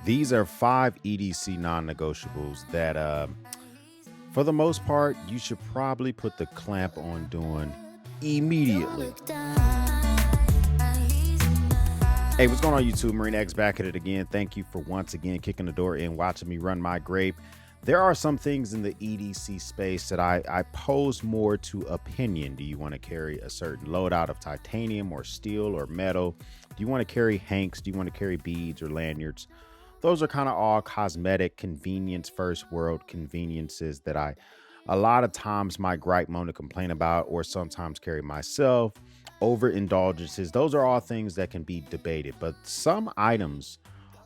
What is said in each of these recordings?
These are 5 EDC non-negotiables that, for the most part, you should probably put the clamp on doing immediately. Hey, what's going on, YouTube? Marine X back at it again. Thank you for once again kicking the door in, watching me run my grape. There are some things in the EDC space that I pose more to opinion. Do you want to carry a certain loadout of titanium or steel or metal? Do you want to carry hanks? Do you want to carry beads or lanyards? Those are kind of all cosmetic convenience, first world conveniences that a lot of times my gripe, moan, and complain about, or sometimes carry myself. Overindulgences, those are all things that can be debated, but some items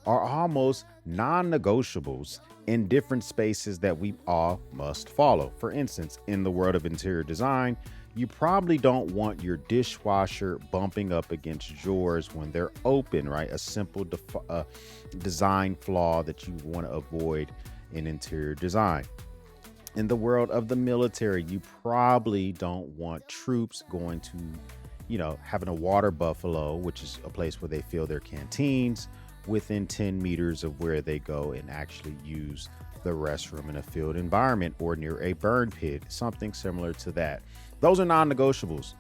are almost non-negotiables in different spaces that we all must follow. For instance, in the world of interior design, you probably don't want your dishwasher bumping up against yours when they're open, right? A simple design flaw that you want to avoid in interior design. In the world of the military, you probably don't want troops going to, having a water buffalo, which is a place where they fill their canteens, within 10 meters of where they go and actually use the restroom in a field environment or near a burn pit, something similar to that. Those are non-negotiables.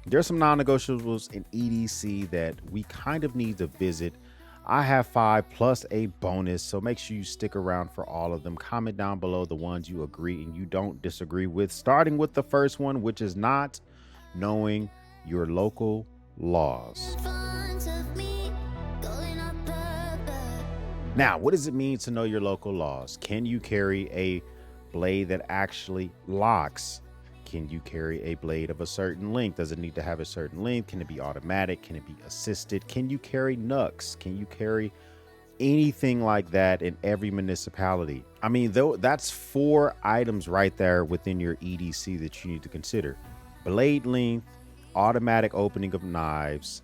There's some non-negotiables in EDC that we kind of need to visit. I have 5 plus a bonus, so make sure you stick around for all of them. Comment down below the ones you agree and you don't disagree with, starting with the first one, which is not knowing your local laws. Now, what does it mean to know your local laws? Can you carry a blade that actually locks? Can you carry a blade of a certain length? Does it need to have a certain length? Can it be automatic? Can it be assisted? Can you carry knucks? Can you carry anything like that in every municipality? I mean, though, that's 4 items right there within your EDC that you need to consider. Blade length, automatic opening of knives.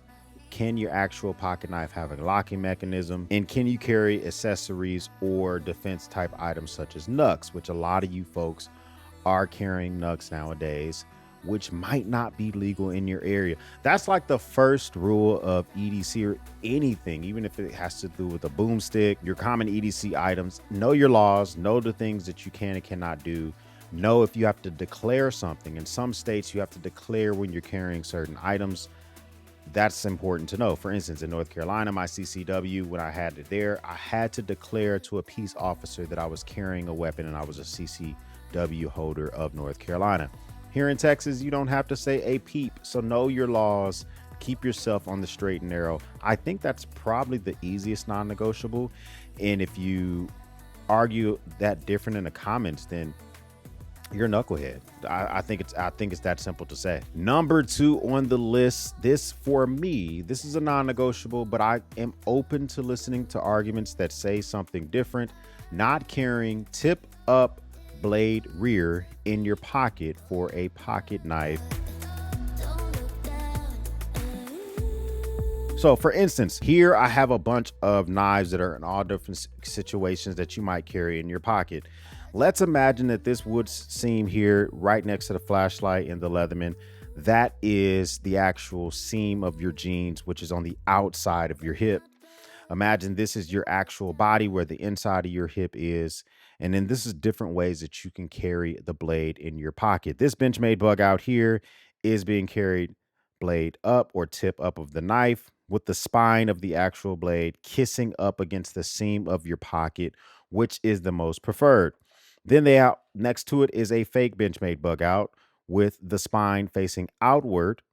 Can your actual pocket knife have a locking mechanism? And can you carry accessories or defense type items such as knucks, which a lot of you folks are carrying knucks nowadays, which might not be legal in your area. That's like the first rule of EDC or anything, even if it has to do with a boomstick, your common EDC items. Know your laws, know the things that you can and cannot do. Know if you have to declare something. In some states, you have to declare when you're carrying certain items. That's important to know. For instance, in North Carolina, my CCW, when I had it there, I had to declare to a peace officer that I was carrying a weapon and I was a CCW holder of North Carolina. Here in Texas, you don't have to say a peep. So know your laws, keep yourself on the straight and narrow. I think that's probably the easiest non-negotiable. And if you argue that different in the comments, then you're a knucklehead. I think it's that simple to say. Number 2 on the list, this for me, this is a non-negotiable, but I am open to listening to arguments that say something different. Not carrying tip up blade rear in your pocket for a pocket knife. So for instance, here I have a bunch of knives that are in all different situations that you might carry in your pocket. Let's imagine that this wood seam here right next to the flashlight and the Leatherman, that is the actual seam of your jeans, which is on the outside of your hip. Imagine this is your actual body where the inside of your hip is. And then this is different ways that you can carry the blade in your pocket. This Benchmade bug out here is being carried blade up or tip up of the knife with the spine of the actual blade kissing up against the seam of your pocket, which is the most preferred. Then next to it is a fake Benchmade bug out with the spine facing outward.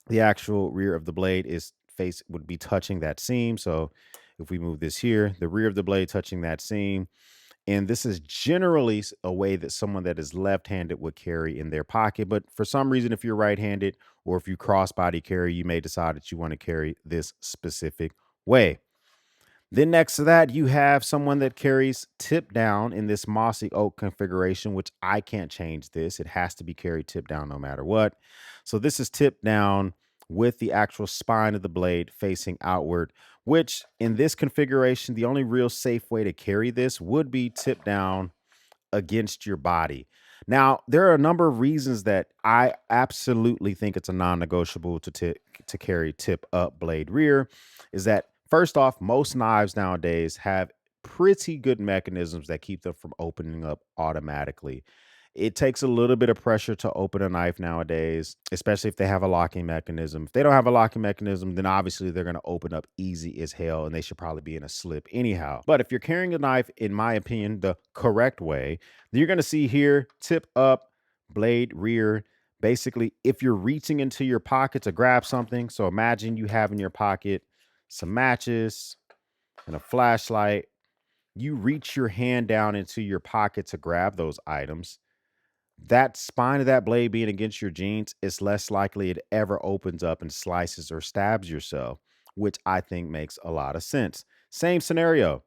The actual rear of the blade would be touching that seam. So if we move this here, the rear of the blade touching that seam. And this is generally a way that someone that is left-handed would carry in their pocket. But for some reason, if you're right-handed or if you cross-body carry, you may decide that you want to carry this specific way. Then next to that, you have someone that carries tip down in this mossy oak configuration, which I can't change this. It has to be carried tip down no matter what. So this is tip down with the actual spine of the blade facing outward, which in this configuration, the only real safe way to carry this would be tip down against your body. Now, there are a number of reasons that I absolutely think it's a non-negotiable to carry tip up blade rear. Is that First off, most knives nowadays have pretty good mechanisms that keep them from opening up automatically. It takes a little bit of pressure to open a knife nowadays, especially if they have a locking mechanism. If they don't have a locking mechanism, then obviously they're going to open up easy as hell and they should probably be in a slip anyhow. But if you're carrying a knife, in my opinion, the correct way, you're going to see here tip up, blade rear. Basically, if you're reaching into your pocket to grab something, so imagine you have in your pocket some matches and a flashlight. You reach your hand down into your pocket to grab those items. That spine of that blade being against your jeans, it's less likely it ever opens up and slices or stabs yourself, which I think makes a lot of sense. Same scenario.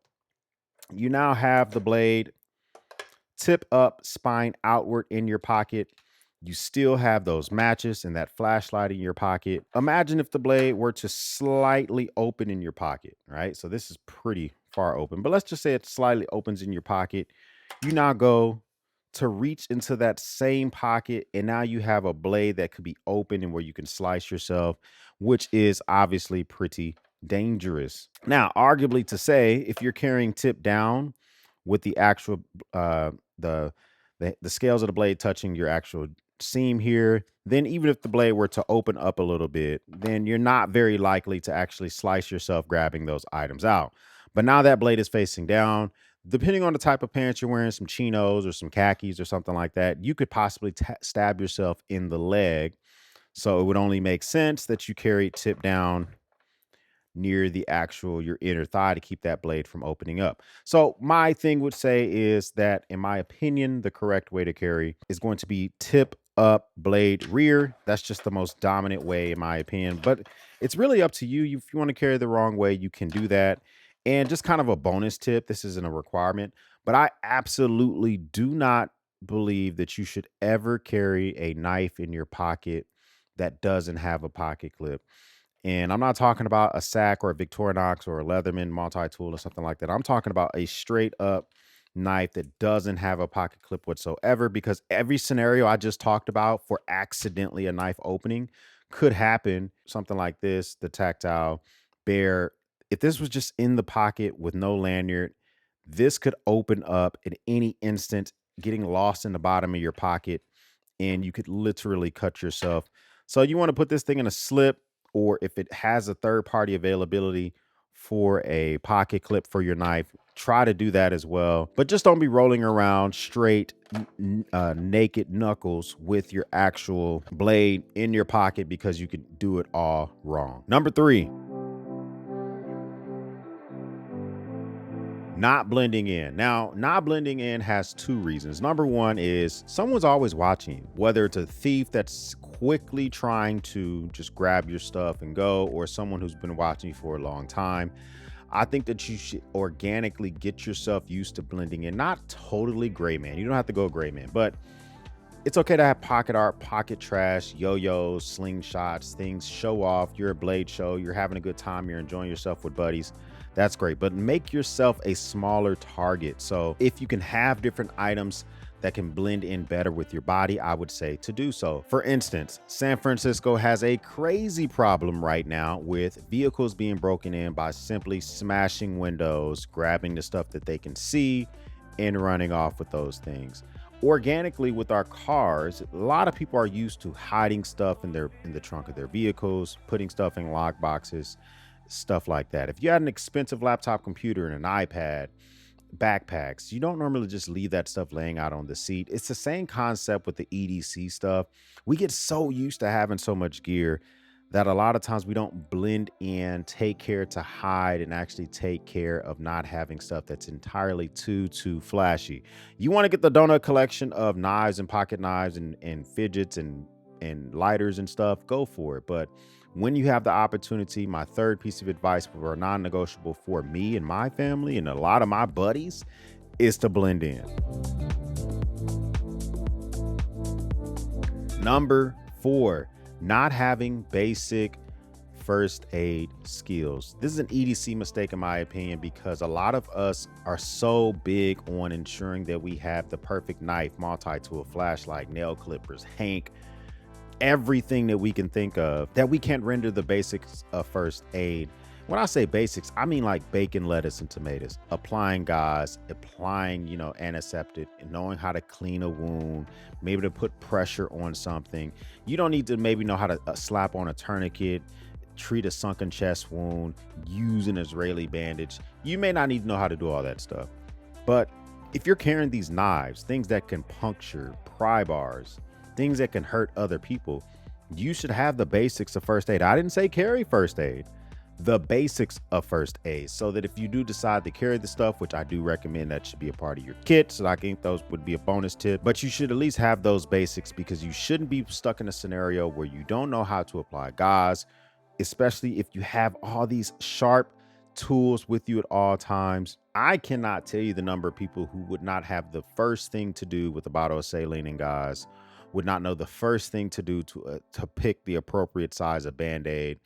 You now have the blade tip up, spine outward in your pocket. You still have those matches and that flashlight in your pocket. Imagine if the blade were to slightly open in your pocket, right? So this is pretty far open, but let's just say it slightly opens in your pocket. You now go to reach into that same pocket, and now you have a blade that could be open and where you can slice yourself, which is obviously pretty dangerous. Now, arguably to say, if you're carrying tip down with the actual the the scales of the blade touching your actual seam here, then even if the blade were to open up a little bit, then you're not very likely to actually slice yourself grabbing those items out. But now that blade is facing down, depending on the type of pants you're wearing, some chinos or some khakis or something like that, you could possibly stab yourself in the leg. So it would only make sense that you carry it tip down near the actual your inner thigh to keep that blade from opening up. So my thing would say is that, in my opinion, the correct way to carry is going to be tip up, blade rear. That's just the most dominant way, in my opinion. But it's really up to you. If you want to carry the wrong way, you can do that. And just kind of a bonus tip, this isn't a requirement, but I absolutely do not believe that you should ever carry a knife in your pocket that doesn't have a pocket clip. And I'm not talking about a sack or a Victorinox or a Leatherman multi-tool or something like that. I'm talking about a straight up knife that doesn't have a pocket clip whatsoever, because every scenario I just talked about for accidentally a knife opening could happen. Something like this, the tactile bear. If this was just in the pocket with no lanyard, this could open up at any instant, getting lost in the bottom of your pocket, and you could literally cut yourself. So you want to put this thing in a slip, or if it has a third party availability for a pocket clip for your knife, try to do that as well. But just don't be rolling around straight naked knuckles with your actual blade in your pocket, because you could do it all wrong. Number 3, not blending in. Now, not blending in has 2 reasons. Number 1 is someone's always watching, whether it's a thief that's quickly trying to just grab your stuff and go, or someone who's been watching you for a long time. I think that you should organically get yourself used to blending in. Not totally gray man. You don't have to go gray man, but it's okay to have pocket art, pocket trash, yo-yos, slingshots, things, show off. You're a blade show, you're having a good time, you're enjoying yourself with buddies. That's great, but make yourself a smaller target. So if you can have different items that can blend in better with your body, I would say to do so. For instance, San Francisco has a crazy problem right now with vehicles being broken in by simply smashing windows, grabbing the stuff that they can see, and running off with those things. Organically with our cars, a lot of people are used to hiding stuff in the trunk of their vehicles, putting stuff in lock boxes, stuff like that. If you had an expensive laptop computer and an iPad, backpacks, you don't normally just leave that stuff laying out on the seat. It's the same concept with the EDC stuff. We get so used to having so much gear that a lot of times we don't blend in, take care to hide, and actually take care of not having stuff that's entirely too flashy. You want to get the donut collection of knives and pocket knives and fidgets and lighters and stuff, go for it. But when you have the opportunity, my third piece of advice for a non-negotiable for me and my family and a lot of my buddies is to blend in. Number 4, not having basic first aid skills. This is an EDC mistake in my opinion, because a lot of us are so big on ensuring that we have the perfect knife, multi-tool, flashlight, nail clippers, hank, everything that we can think of, that we can't render the basics of first aid. When I say basics, I mean like bacon, lettuce, and tomatoes. Applying gauze, applying, antiseptic, and knowing how to clean a wound, maybe to put pressure on something. You don't need to maybe know how to slap on a tourniquet, treat a sunken chest wound, use an Israeli bandage. You may not need to know how to do all that stuff. But if you're carrying these knives, things that can puncture, pry bars, things that can hurt other people, you should have the basics of first aid. I didn't say carry first aid, the basics of first aid, so that if you do decide to carry the stuff, which I do recommend that should be a part of your kit, so I think those would be a bonus tip, but you should at least have those basics because you shouldn't be stuck in a scenario where you don't know how to apply gauze, especially if you have all these sharp tools with you at all times. I cannot tell you the number of people who would not have the first thing to do with a bottle of saline and gauze, would not know the first thing to do to pick the appropriate size of band-aid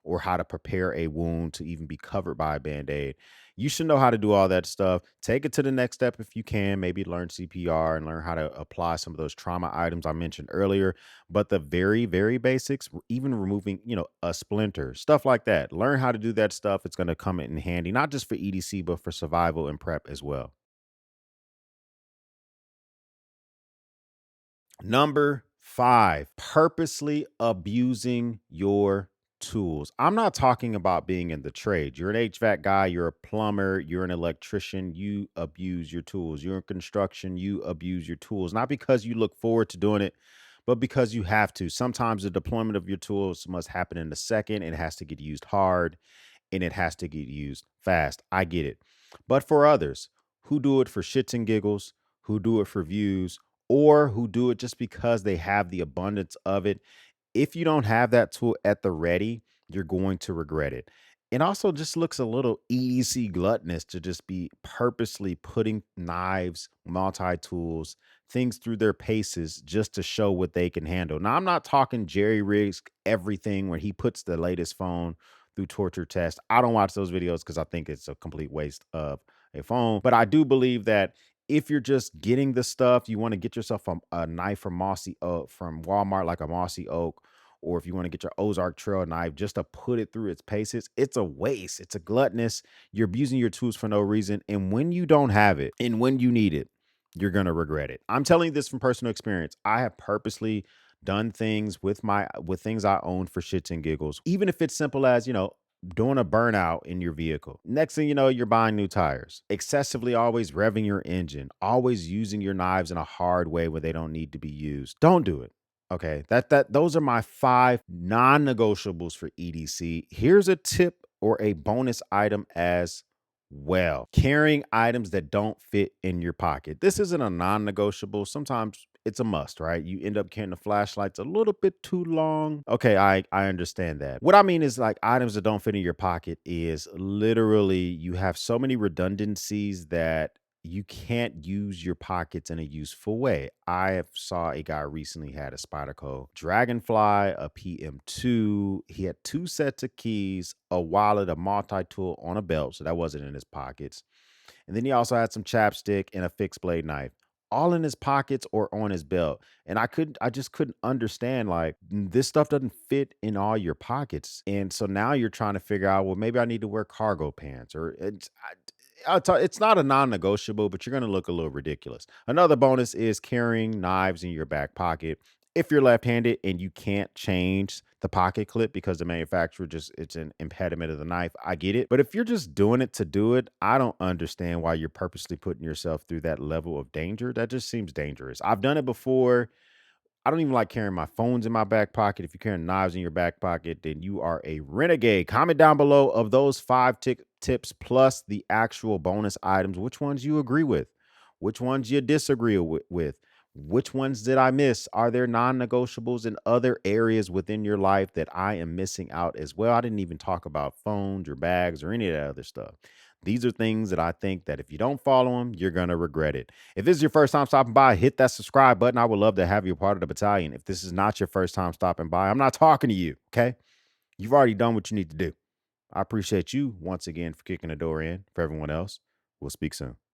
or how to prepare a wound to even be covered by a band-aid. You should know how to do all that stuff. Take it to the next step if you can. Maybe learn CPR and learn how to apply some of those trauma items I mentioned earlier. But the very, very basics, even removing, a splinter, stuff like that. Learn how to do that stuff. It's going to come in handy, not just for EDC, but for survival and prep as well. Number 5, purposely abusing your tools. I'm not talking about being in the trade. You're an HVAC guy, you're a plumber, you're an electrician, you abuse your tools. You're in construction, you abuse your tools. Not because you look forward to doing it, but because you have to. Sometimes the deployment of your tools must happen in a second. It has to get used hard and it has to get used fast. I get it. But for others who do it for shits and giggles, who do it for views, or who do it just because they have the abundance of it, if you don't have that tool at the ready, you're going to regret it. It also just looks a little easy gluttonous to just be purposely putting knives, multi tools, things through their paces just to show what they can handle. Now, I'm not talking Jerry Riggs everything where he puts the latest phone through torture test. I don't watch those videos because I think it's a complete waste of a phone. But I do believe that if you're just getting the stuff, you want to get yourself a knife from Mossy Oak from Walmart, like a Mossy Oak, or if you want to get your Ozark Trail knife just to put it through its paces, it's a waste. It's a gluttonous. You're abusing your tools for no reason. And when you don't have it and when you need it, you're going to regret it. I'm telling you this from personal experience. I have purposely done things with things I own for shits and giggles, even if it's simple as, doing a burnout in your vehicle. Next thing you know, you're buying new tires, excessively always revving your engine, always using your knives in a hard way where they don't need to be used. Don't do it. Okay. Those are my 5 non-negotiables for EDC. Here's a tip or a bonus item as well. Carrying items that don't fit in your pocket. This isn't a non-negotiable. Sometimes it's a must, right? You end up carrying the flashlights a little bit too long. Okay, I understand that. What I mean is like items that don't fit in your pocket is literally you have so many redundancies that you can't use your pockets in a useful way. I have saw a guy recently had a Spyderco Dragonfly, a PM2. He had 2 sets of keys, a wallet, a multi-tool on a belt, so that wasn't in his pockets. And then he also had some chapstick and a fixed blade knife, all in his pockets or on his belt. And I just couldn't understand like this stuff doesn't fit in all your pockets. And so now you're trying to figure out, well, maybe I need to wear cargo pants or it's not a non-negotiable, but you're going to look a little ridiculous. Another bonus is carrying knives in your back pocket. If you're left-handed and you can't change the pocket clip because the manufacturer just it's an impediment of the knife, I get it. But if you're just doing it to do it, I don't understand why you're purposely putting yourself through that level of danger. That just seems dangerous. I've done it before. I don't even like carrying my phones in my back pocket. If you're carrying knives in your back pocket, then you are a renegade. Comment down below of those 5 tips plus the actual bonus items, which ones you agree with, which ones you disagree with, which ones did I miss? Are there non-negotiables in other areas within your life that I am missing out as well? I didn't even talk about phones or bags or any of that other stuff. These are things that I think that if you don't follow them, you're going to regret it. If this is your first time stopping by, hit that subscribe button. I would love to have you a part of the battalion. If this is not your first time stopping by, I'm not talking to you, okay? You've already done what you need to do. I appreciate you once again for kicking the door in. For everyone else, we'll speak soon.